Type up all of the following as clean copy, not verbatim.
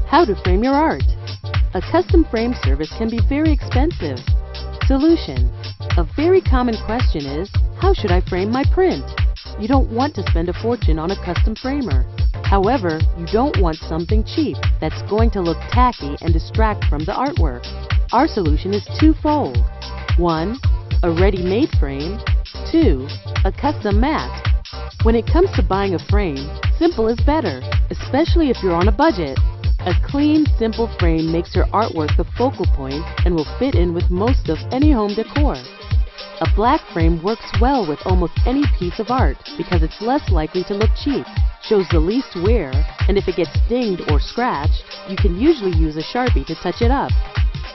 How to frame your art. A custom frame service can be very expensive. Solution. A very common question is, how should I frame my print? You don't want to spend a fortune on a custom framer. However, you don't want something cheap that's going to look tacky and distract from the artwork. Our solution is twofold. 1. A ready-made frame. 2. A custom mat. When it comes to buying a frame, simple is better, especially if you're on a budget. A clean, simple frame makes your artwork the focal point and will fit in with most of any home decor. A black frame works well with almost any piece of art because it's less likely to look cheap, shows the least wear, and if it gets dinged or scratched, you can usually use a Sharpie to touch it up.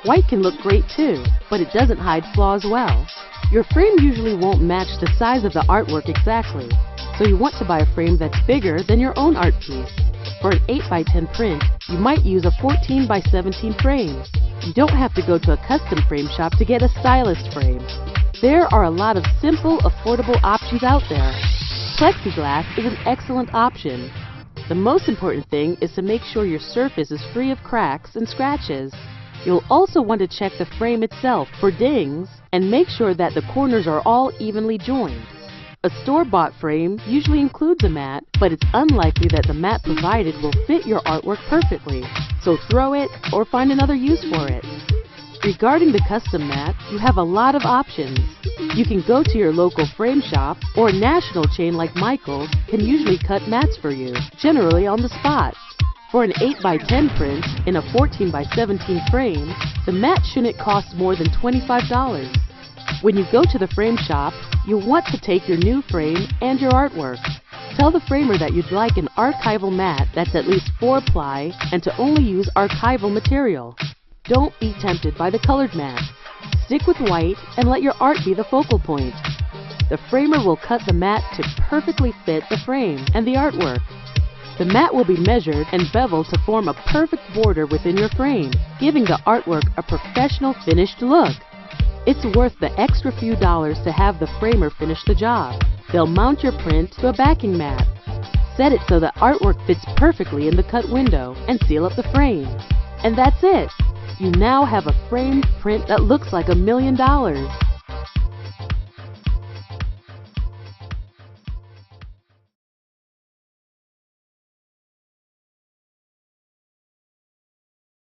White can look great too, but it doesn't hide flaws well. Your frame usually won't match the size of the artwork exactly, so you want to buy a frame that's bigger than your own art piece. For an 8x10 print, you might use a 14x17 frame. You don't have to go to a custom frame shop to get a stylist frame. There are a lot of simple, affordable options out there. Plexiglass is an excellent option. The most important thing is to make sure your surface is free of cracks and scratches. You'll also want to check the frame itself for dings and make sure that the corners are all evenly joined. A store-bought frame usually includes a mat, but it's unlikely that the mat provided will fit your artwork perfectly, so throw it or find another use for it. Regarding the custom mat, you have a lot of options. You can go to your local frame shop, or a national chain like Michaels can usually cut mats for you, generally on the spot. For an 8x10 print in a 14x17 frame, the mat shouldn't cost more than $25. When you go to the frame shop, you'll want to take your new frame and your artwork. Tell the framer that you'd like an archival mat that's at least 4-ply and to only use archival material. Don't be tempted by the colored mat. Stick with white and let your art be the focal point. The framer will cut the mat to perfectly fit the frame and the artwork. The mat will be measured and beveled to form a perfect border within your frame, giving the artwork a professional finished look. It's worth the extra few dollars to have the framer finish the job. They'll mount your print to a backing mat. Set it so the artwork fits perfectly in the cut window and seal up the frame. And that's it! You now have a framed print that looks like $1 million.